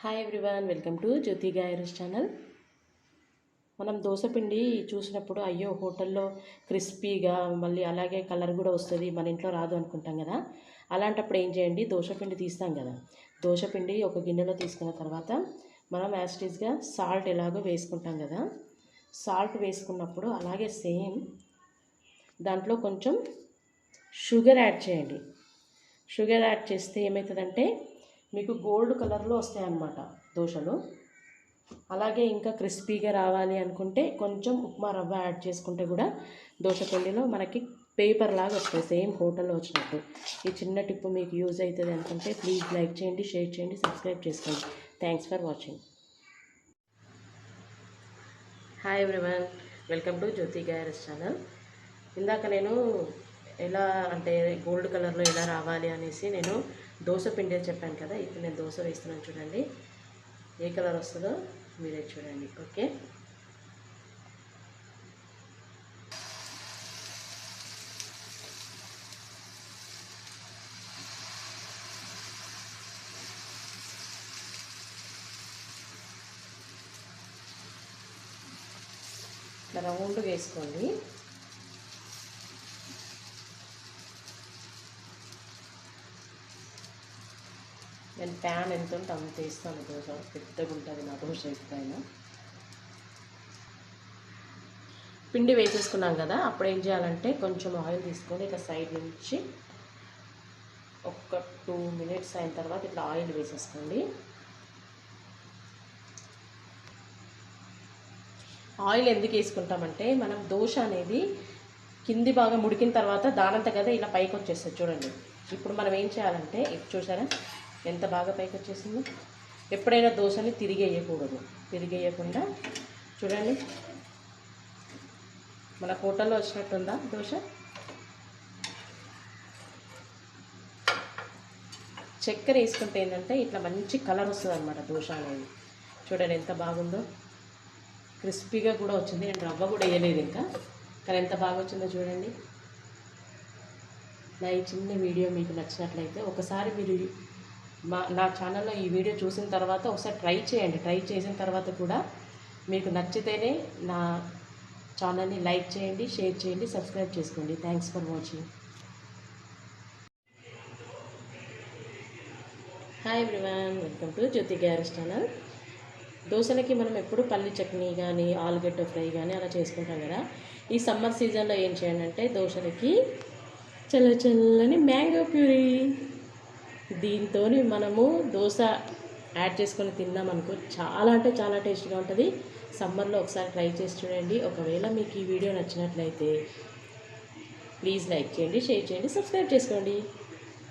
Hi everyone, welcome to Jyothi గాయరస్ channel. మనం దోసపిండి చూసినప్పుడు అయ్యో హోటల్లో క్రిస్పీగా మళ్ళీ అలాగే కలర్ కూడా వస్తుంది, మన ఇంట్లో రాదు అనుకుంటాం కదా. అలాంటప్పుడు ఏం చేయండి, దోసపిండి తీస్తాం కదా, దోసపిండి ఒక గిన్నెలో తీసుకున్న తర్వాత మనం యాస్టీస్గా సాల్ట్ ఎలాగో వేసుకుంటాం కదా, సాల్ట్ వేసుకున్నప్పుడు అలాగే సేమ్ దాంట్లో కొంచెం షుగర్ యాడ్ చేయండి. షుగర్ యాడ్ చేస్తే ఏమవుతుందంటే మీకు గోల్డ్ కలర్లో వస్తాయి అన్నమాట దోశలు. అలాగే ఇంకా క్రిస్పీగా రావాలి అనుకుంటే కొంచెం ఉప్మా రవ్వ యాడ్ చేసుకుంటే కూడా దోశ పిండిలో మనకి పేపర్ లాగా వస్తాయి, సేమ్ హోటల్లో వచ్చినట్టు. ఈ చిన్న టిప్పు మీకు యూజ్ అవుతుంది అనుకుంటే ప్లీజ్ లైక్ చేయండి, షేర్ చేయండి, సబ్స్క్రైబ్ చేసుకోండి. Thanks for watching. Hi everyone, welcome to Jyothi గాయరస్ ఛానల్. ఇందాక నేను ఎలా అంటే గోల్డ్ కలర్లో ఎలా రావాలి అనేసి నేను దోశ పిండి చెప్పాను కదా. ఇప్పుడు నేను దోశ వేస్తున్నాను, చూడండి ఏ కలర్ వస్తుందో మీరే చూడండి. ఓకే, ఇట్లా రౌండ్గా వేసుకోండి. నేను ప్యాన్ ఎంత ఉంటే అంత వేస్తాను. దోశ పెద్దగా ఉంటుంది నా దోశ. ఎప్పుడైనా పిండి వేసేసుకున్నాం కదా, అప్పుడు ఏం చేయాలంటే కొంచెం ఆయిల్ తీసుకొని ఇట్లా సైడ్ నుంచి ఒక 2 minutes అయిన తర్వాత ఇట్లా ఆయిల్ వేసేసుకోండి. ఆయిల్ ఎందుకు వేసుకుంటామంటే మనం దోశ అనేది కింది బాగా ముడికిన తర్వాత దానంత కదా ఇలా పైకి వచ్చేస్తుంది, చూడండి. ఇప్పుడు మనం ఏం చేయాలంటే, ఇప్పుడు చూసారా ఎంత బాగా పైకి వచ్చేసిందో. ఎప్పుడైనా దోశని తిరిగేయకూడదు, తిరిగేయకుండా చూడండి మన హోటల్లో వచ్చినట్టుందా దోశ. చక్కెర వేసుకుంటే ఏంటంటే ఇట్లా మంచి కలర్ వస్తుంది అనమాట దోశ అనేది. చూడండి ఎంత బాగుందో, క్రిస్పీగా కూడా వచ్చింది. నేను రవ్వ కూడా వేయలేదు ఇంకా, కానీ ఎంత బాగా వచ్చిందో చూడండి. నా ఈ చిన్న వీడియో మీకు నచ్చినట్లయితే ఒకసారి మీరు నా ఛానల్లో ఈ వీడియో చూసిన తర్వాత ఒకసారి ట్రై చేయండి. ట్రై చేసిన తర్వాత కూడా మీకు నచ్చితేనే నా ఛానల్ని లైక్ చేయండి, షేర్ చేయండి, సబ్స్క్రైబ్ చేసుకోండి. Thanks for watching. Hi everyone, welcome to Jyothi గాయరస్ ఛానల్. దోశలకి మనం ఎప్పుడు పల్లి చట్నీ కానీ ఆలుగడ్డ ఫ్రై కానీ అలా చేసుకుంటాం కదా. ఈ సమ్మర్ సీజన్లో ఏం చేయండి అంటే దోశలకి చల్ల చల్లని మ్యాంగో ప్యూరీ, దీంతో మనము దోశ యాడ్ చేసుకొని తిన్నామనుకో చాలా అంటే చాలా టేస్ట్గా ఉంటుంది. సమ్మర్లో ఒకసారి ట్రై చేసి చూడండి. ఒకవేళ మీకు ఈ వీడియో నచ్చినట్లయితే ప్లీజ్ లైక్ చేయండి, షేర్ చేయండి, సబ్స్క్రైబ్ చేసుకోండి.